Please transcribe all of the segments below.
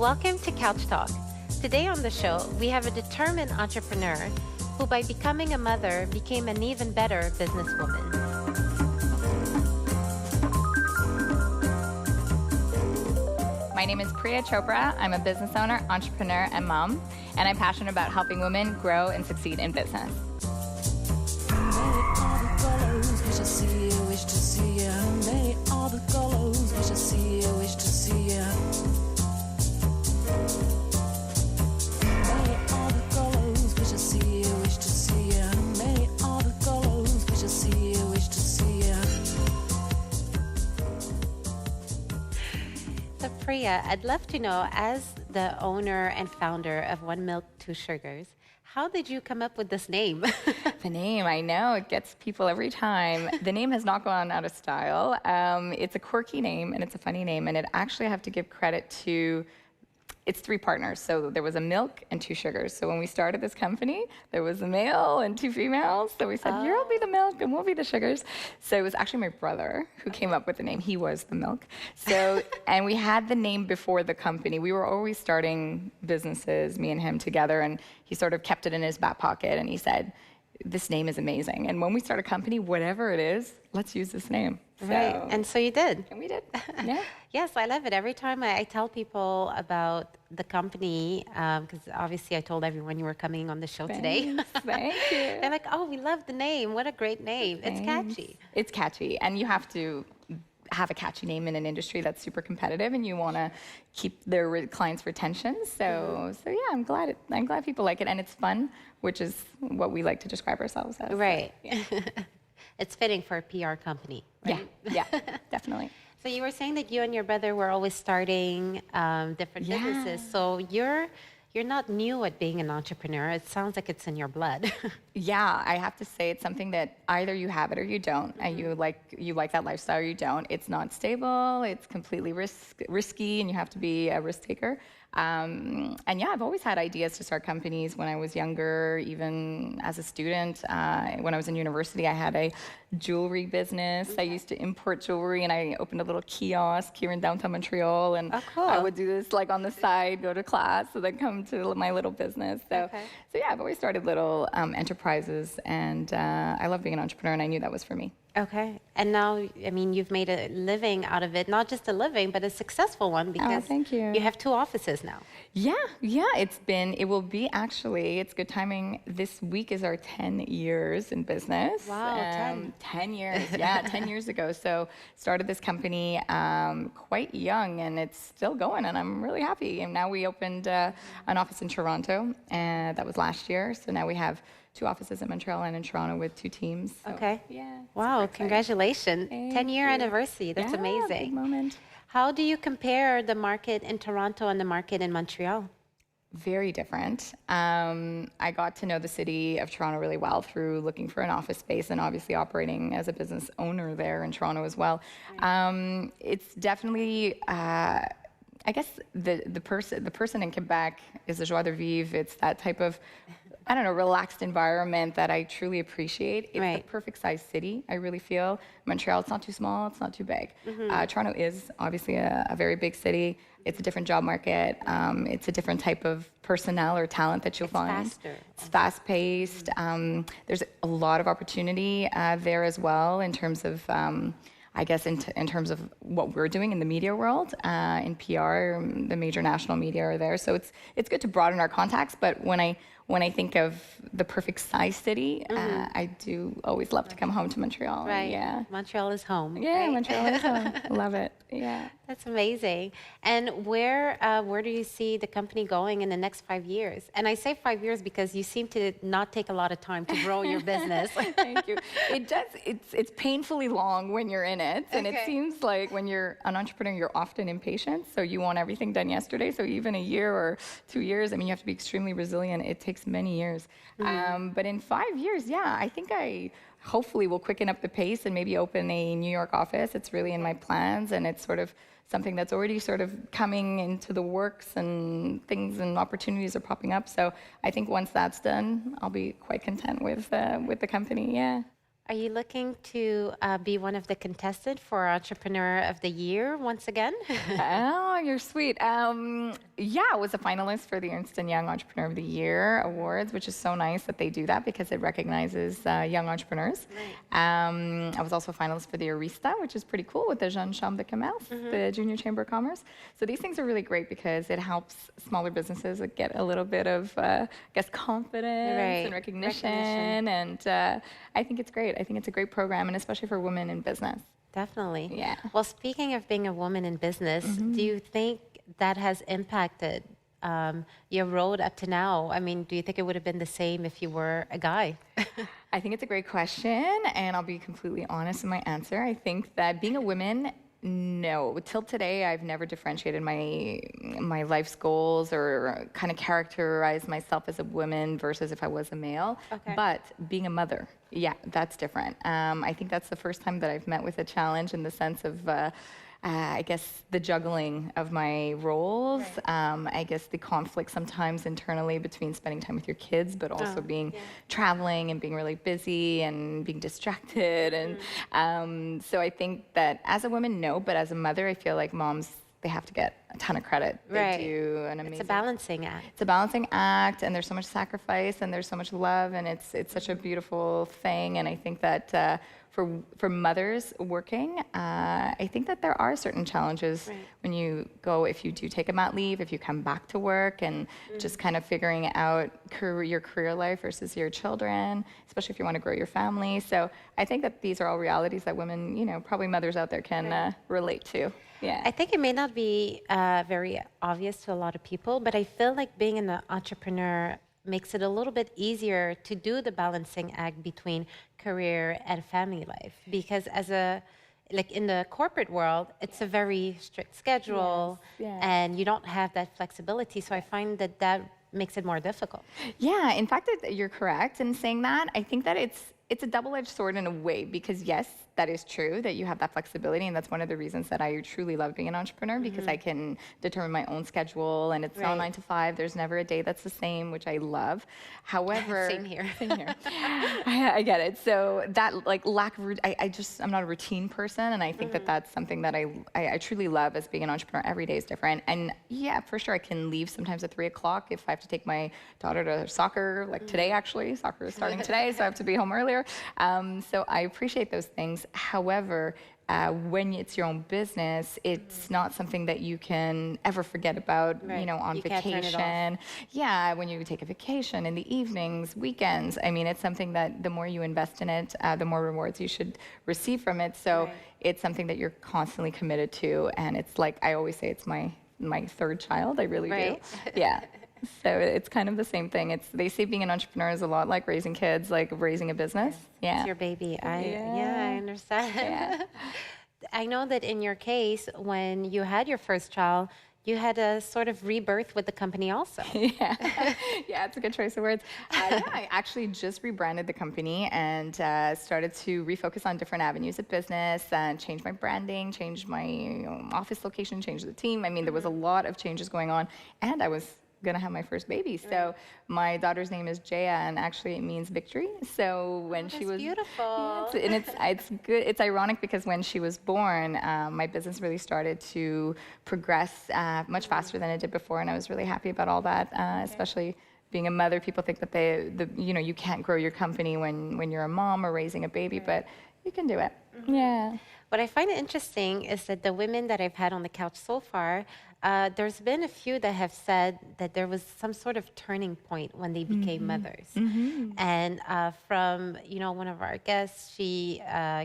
Welcome to Couch Talk. Today on the show, we have a determined entrepreneur who, by becoming a mother, became an even better businesswoman. My name is Priya Chopra. I'm a business owner, entrepreneur, and mom, and I'm passionate about helping women grow and succeed in business. So Priya, I'd love to know, as the owner and founder of One Milk, Two Sugars, how did you come up with this name? The name, I know, it gets people every time. The name has not gone out of style. It's a quirky name and it's a funny name, and it actually I have to give credit to, it's three partners. So there was a milk and two sugars. So when we started this company, there was a male and two females. So we said, you'll be the milk and we'll be the sugars. So it was actually my brother who came up with the name. He was the milk. So, and we had the name before the company. We were always starting businesses, me and him together, and he sort of kept it in his back pocket and he said, this name is amazing. And when we start a company, whatever it is, let's use this name. Right, and so you did. And we did, yeah. Yes, I love it. Every time I tell people about the company, because obviously I told everyone you were coming on the show today. Thank you. They're like, oh, we love the name. What a great name. Thanks. It's catchy. It's catchy, and you have to have a catchy name in an industry that's super competitive, and you want to keep their clients' retention. So yeah, I'm glad people like it, and it's fun, which is what we like to describe ourselves as. Right. So, yeah. It's fitting for a PR company, right? Yeah, definitely. So you were saying that you and your brother were always starting different businesses. So you're not new at being an entrepreneur. It sounds like it's in your blood. Yeah, I have to say it's something that either you have it or you don't, and you like that lifestyle or you don't. It's not stable. It's completely risky, and you have to be a risk taker. And yeah, I've always had ideas to start companies when I was younger, even as a student. When I was in university, I had a jewelry business. I used to import jewelry, and I opened a little kiosk here in downtown Montreal, and I would do this like on the side, go to class, so then come to my little business. So yeah, I've always started little enterprises, and I love being an entrepreneur, and I knew that was for me. Okay. And now, I mean, you've made a living out of it, not just a living, but a successful one, because thank you. You have two offices now. Yeah, it's good timing. This week is our 10 years in business. Wow, 10 years, yeah, 10 years ago. So started this company quite young, and it's still going, and I'm really happy. And now we opened an office in Toronto, and that was last year. So now we have 2 offices in Montreal and in Toronto with 2 teams. So, okay. Yeah. Wow, congratulations. 10-year anniversary. That's amazing. Big moment. How do you compare the market in Toronto and the market in Montreal? Very different. I got to know the city of Toronto really well through looking for an office space and obviously operating as a business owner there in Toronto as well. It's definitely, I guess the person in Quebec is the joie de vivre. It's that type of, I don't know, relaxed environment that I truly appreciate. It's the perfect size city, I really feel. Montreal, it's not too small, it's not too big. Toronto is obviously a very big city. It's a different job market. It's a different type of personnel or talent that you'll find. Faster. It's fast-paced. There's a lot of opportunity there as well in terms of, I guess, in terms of what we're doing in the media world, in PR, the major national media are there. So it's good to broaden our contacts, but when I think of the perfect size city, I do always love to come home to Montreal. Right. Yeah. Montreal is home. Yeah, right? Montreal is home. I love it. Yeah. That's amazing. And where do you see the company going in the next 5 years? And I say 5 years because you seem to not take a lot of time to grow your business. Thank you. It does. It's painfully long when you're in it, and it seems like when you're an entrepreneur, you're often impatient. So you want everything done yesterday. So even a year or 2 years, I mean, you have to be extremely resilient. It takes many years. But in 5 years, yeah, I think I hopefully will quicken up the pace and maybe open a New York office. It's really in my plans, and it's sort of something that's already sort of coming into the works, and things and opportunities are popping up. So I think once that's done, I'll be quite content with the company. Yeah. Are you looking to be one of the contestants for Entrepreneur of the Year once again? Oh, you're sweet. Yeah, I was a finalist for the Ernst& Young Entrepreneur of the Year Awards, which is so nice that they do that because it recognizes young entrepreneurs. I was also a finalist for the Arista, which is pretty cool, with the Jeune Chambre de Commerce, the Junior Chamber of Commerce. So these things are really great because it helps smaller businesses get a little bit of, I guess, confidence and recognition. And I think it's great. I think it's a great program, and especially for women in business. Definitely. Yeah. Well, speaking of being a woman in business, do you think that has impacted your road up to now? I mean, do you think it would have been the same if you were a guy? I think it's a great question, and I'll be completely honest in my answer. I think that being a woman, no. Till today, I've never differentiated my life's goals or kind of characterized myself as a woman versus if I was a male. Okay. But being a mother, yeah, that's different. I think that's the first time that I've met with a challenge in the sense of I guess the juggling of my roles, I guess the conflict sometimes internally between spending time with your kids, but also being traveling and being really busy and being distracted. And so I think that as a woman, no, but as a mother, I feel like moms, they have to get a ton of credit. They do an amazing. It's a balancing act. It's a balancing act, and there's so much sacrifice, and there's so much love, and it's such a beautiful thing. And I think that for mothers working, I think that there are certain challenges when you go, if you do take a mat leave, if you come back to work, and just kind of figuring out your career life versus your children, especially if you want to grow your family. So I think that these are all realities that women, probably mothers out there can relate to. Yeah. I think it may not be very obvious to a lot of people, but I feel like being an entrepreneur makes it a little bit easier to do the balancing act between career and family life. Because like in the corporate world, it's a very strict schedule and you don't have that flexibility. So I find that makes it more difficult. Yeah, in fact, you're correct in saying that. I think that it's a double-edged sword in a way, because yes, that is true that you have that flexibility, and that's one of the reasons that I truly love being an entrepreneur, because I can determine my own schedule, and it's not 9 to 5. There's never a day that's the same, which I love. However, Same here. I get it. So that lack of I'm not a routine person, and I think that that's something that I truly love as being an entrepreneur. Every day is different, and yeah, for sure I can leave sometimes at 3 o'clock if I have to take my daughter to soccer. Like today, actually, soccer is starting today, so I have to be home earlier. So I appreciate those things. However, when it's your own business, it's not something that you can ever forget about, on vacation. Yeah, when you take a vacation in the evenings, weekends. I mean, it's something that the more you invest in it, the more rewards you should receive from it. So it's something that you're constantly committed to. And it's like, I always say it's my third child. I really do. Yeah. So it's kind of the same thing. They say being an entrepreneur is a lot like raising kids, like raising a business. Yeah. It's your baby. I understand. Yeah. I know that in your case, when you had your first child, you had a sort of rebirth with the company also. Yeah, it's a good choice of words. I actually just rebranded the company and started to refocus on different avenues of business and change my branding, change my office location, change the team. I mean, there was a lot of changes going on, and I was going to have my first baby. So my daughter's name is Jaya, and actually it means victory. So when she was beautiful. Yeah, and it's good. It's ironic because when she was born, my business really started to progress much faster than it did before, and I was really happy about all that, especially being a mother. People think that you can't grow your company when you're a mom or raising a baby, but you can do it. Yeah. What I find interesting is that the women that I've had on the couch so far, there's been a few that have said that there was some sort of turning point when they became mothers. And from one of our guests, she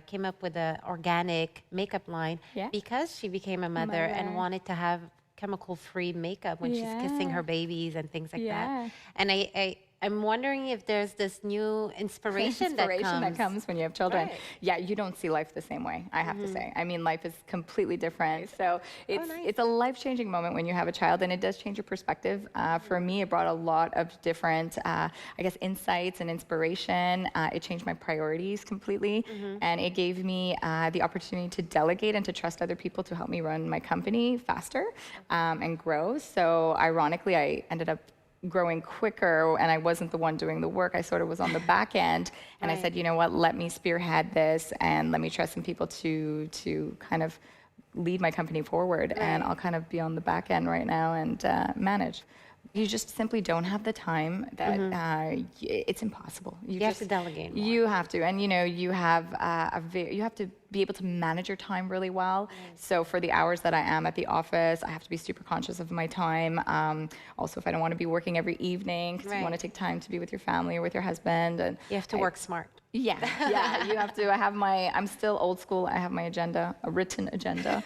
came up with an organic makeup line because she became a mother and wanted to have chemical-free makeup when she's kissing her babies and things like that. And I'm wondering if there's this new inspiration that comes when you have children. Yeah, you don't see life the same way, I have to say. I mean, life is completely different. So it's a life-changing moment when you have a child, and it does change your perspective. For me, it brought a lot of different, insights and inspiration. It changed my priorities completely, and it gave me the opportunity to delegate and to trust other people to help me run my company faster and grow. So ironically, I ended up growing quicker and I wasn't the one doing the work. I sort of was on the back end. And I said, you know what, let me spearhead this and let me trust some people to kind of lead my company forward. And I'll kind of be on the back end right now and manage. You just simply don't have the time that it's impossible. You have to delegate more. You have to. And, you have you have to be able to manage your time really well. So for the hours that I am at the office, I have to be super conscious of my time. Also, if I don't want to be working every evening, because you want to take time to be with your family or with your husband. And you have to work smart. Yeah, you have to. I'm still old school. I have my agenda, a written agenda.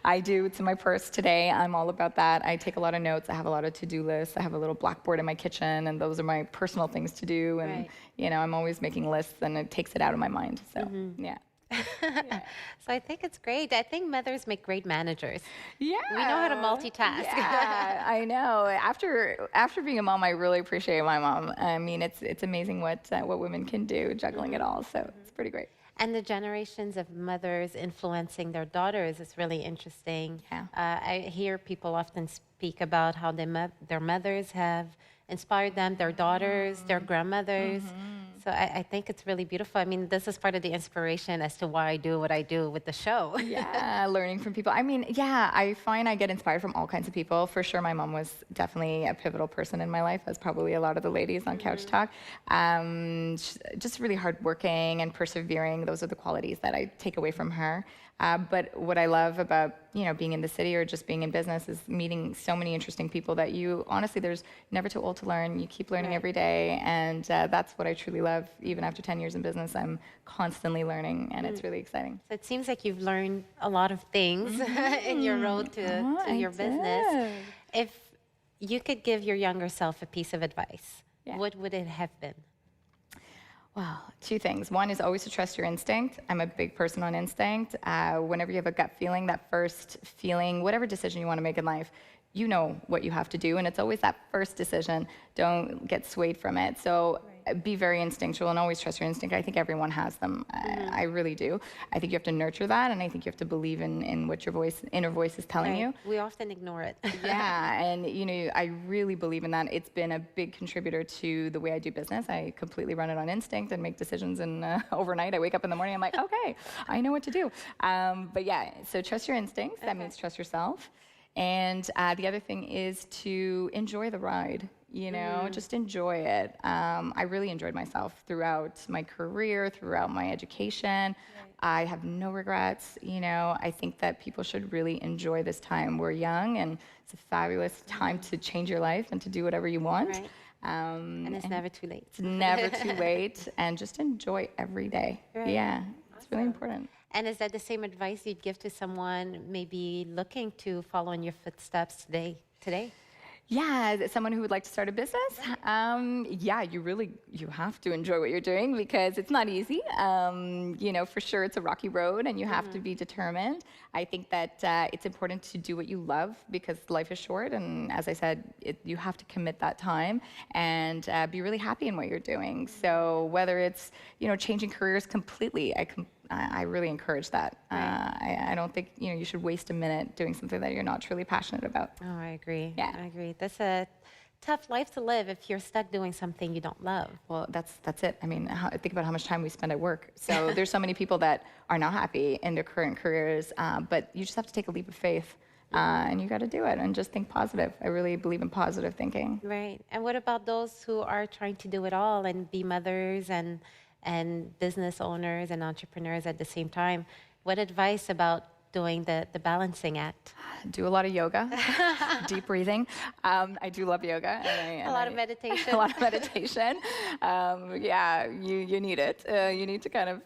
I do. It's in my purse today. I'm all about that. I take a lot of notes. I have a lot of to-do lists. I have a little blackboard in my kitchen, and those are my personal things to do. And, I'm always making lists, and it takes it out of my mind. So, yeah. So I think it's great. I think mothers make great managers. Yeah. We know how to multitask. Yeah, I know. After being a mom, I really appreciate my mom. I mean, it's amazing what women can do juggling it all. So it's pretty great. And the generations of mothers influencing their daughters is really interesting. Yeah. I hear people often speak about how their mothers have inspired them, their daughters, their grandmothers. So I think it's really beautiful. I mean, this is part of the inspiration as to why I do what I do with the show. Yeah, learning from people. I mean, yeah, I find I get inspired from all kinds of people. For sure, my mom was definitely a pivotal person in my life, as probably a lot of the ladies on Couch Talk. Just really hardworking and persevering. Those are the qualities that I take away from her. But what I love about, being in the city or just being in business is meeting so many interesting people that honestly, there's never too old to learn. You keep learning every day. And that's what I truly love. Even after 10 years in business, I'm constantly learning, and it's really exciting. So it seems like you've learned a lot of things in your road to your business. If you could give your younger self a piece of advice, what would it have been? Well, two things. One is always to trust your instinct. I'm a big person on instinct. Whenever you have a gut feeling, that first feeling, whatever decision you want to make in life, you know what you have to do. And it's always that first decision. Don't get swayed from it. So be very instinctual and always trust your instinct. I think everyone has them. I really do. I think you have to nurture that. And I think you have to believe in what your inner voice is telling you. We often ignore it. Yeah. And, I really believe in that. It's been a big contributor to the way I do business. I completely run it on instinct and make decisions. And overnight, I wake up in the morning, I'm like, okay, I know what to do. But yeah, so trust your instincts. That means trust yourself. And the other thing is to enjoy the ride. Just enjoy it. I really enjoyed myself throughout my career, throughout my education. I have no regrets. I think that people should really enjoy this time. We're young, and it's a fabulous time to change your life and to do whatever you want. And it's never too late. It's never too late, and just enjoy every day. Yeah, it's really important. And is that the same advice you'd give to someone maybe looking to follow in your footsteps today? Yeah, someone who would like to start a business. Yeah, you have to enjoy what you're doing because it's not easy. For sure it's a rocky road and you have to be determined. I think that it's important to do what you love because life is short. And as I said, you have to commit that time and be really happy in what you're doing. So whether it's, changing careers completely, I really encourage that. I don't think you should waste a minute doing something that you're not truly passionate about. Oh, I agree. Yeah. I agree. That's a tough life to live if you're stuck doing something you don't love. Well, that's it. I mean, think about how much time we spend at work. So there's so many people that are not happy in their current careers, but you just have to take a leap of faith. And you got to do it and just think positive. I really believe in positive thinking. Right. And what about those who are trying to do it all and be mothers and business owners and entrepreneurs at the same time? What advice about doing the balancing act? Do a lot of yoga, deep breathing. I do love yoga. A lot of meditation. A lot of meditation. Yeah, you need it. You need to kind of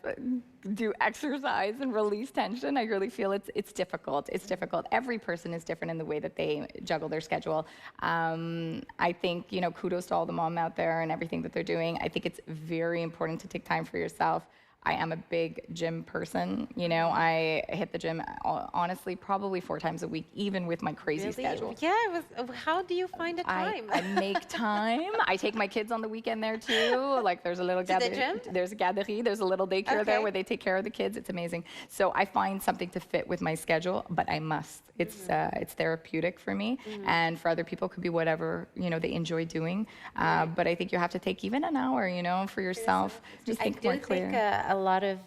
do exercise and release tension. I really feel it's difficult. It's difficult. Every person is different in the way that they juggle their schedule. I think, kudos to all the mom out there and everything that they're doing. I think it's very important to take time for yourself. I am a big gym person. You know, I hit the gym honestly probably 4 times a week, even with my crazy schedule. Yeah, how do you find the time? I make time. I take my kids on the weekend there too. Like there's a little the gym? There's a garderie. There's a little daycare there Okay. where they take care of the kids. It's amazing. So I find something to fit with my schedule, but I must. It's therapeutic for me, and for other people, it could be whatever they enjoy doing. But I think you have to take even an hour, for yourself. Just think more clear. I think a lot of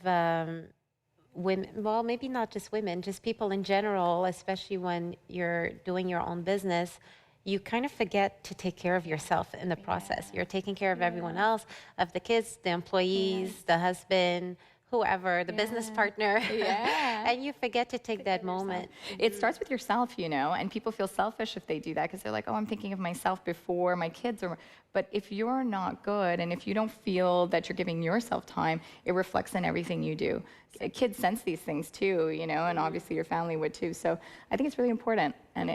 women, well, maybe not just women, just people in general, especially when you're doing your own business, you kind of forget to take care of yourself in the process. You're taking care of everyone else, of the kids, the employees, the husband, whoever, the business partner. And you forget to take that moment. It starts with yourself, and people feel selfish if they do that because they're like, oh, I'm thinking of myself before my kids. But if you're not good and if you don't feel that you're giving yourself time, it reflects in everything you do. Kids sense these things too, and obviously your family would too. So I think it's really important, and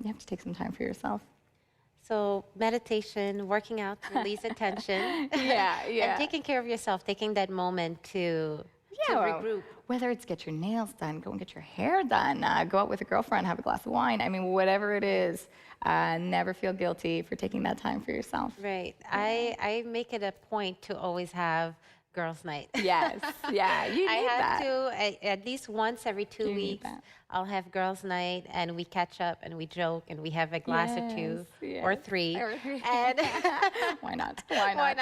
you have to take some time for yourself. So meditation, working out to release attention. And taking care of yourself, taking that moment to regroup. Whether it's get your nails done, go and get your hair done, go out with a girlfriend, have a glass of wine. I mean, whatever it is, never feel guilty for taking that time for yourself. Right. I make it a point to always have girls' night. Yes. Yeah. You need I have that. to at least once every 2 weeks. I'll have girls' night, and we catch up and we joke and we have a glass or two or three. And why not? Why not?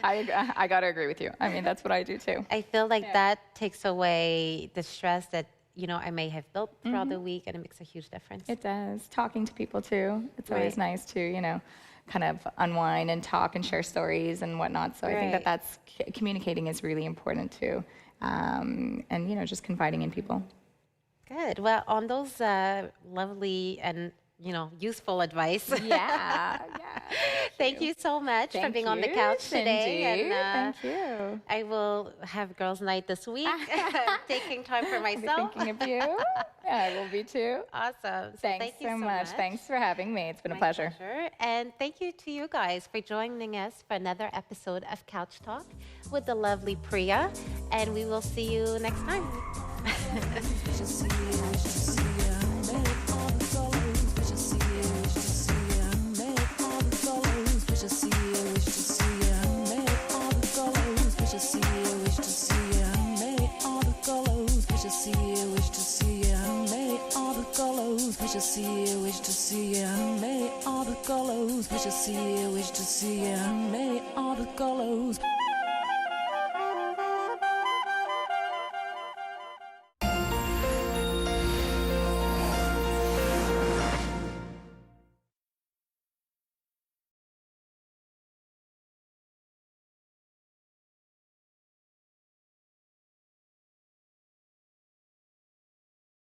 I gotta agree with you. I mean, that's what I do too. I feel like that takes away the stress that I may have built throughout the week, and it makes a huge difference. It does. Talking to people too. It's always nice to kind of unwind and talk and share stories and whatnot. So I think that's communicating is really important too, and just confiding in people. Good. Well, on those lovely and useful advice. Thank you so much for being on the couch today. And, thank you. I will have girls' night this week. Taking time for myself. I'll be thinking of you. I will be too. Awesome. Thanks thank you so much. Thanks for having me. It's been a pleasure. And thank you to you guys for joining us for another episode of Couch Talk with the lovely Priya. And we will see you next time. Wish to see you, may all the colors. Wish to see you, wish to see you, may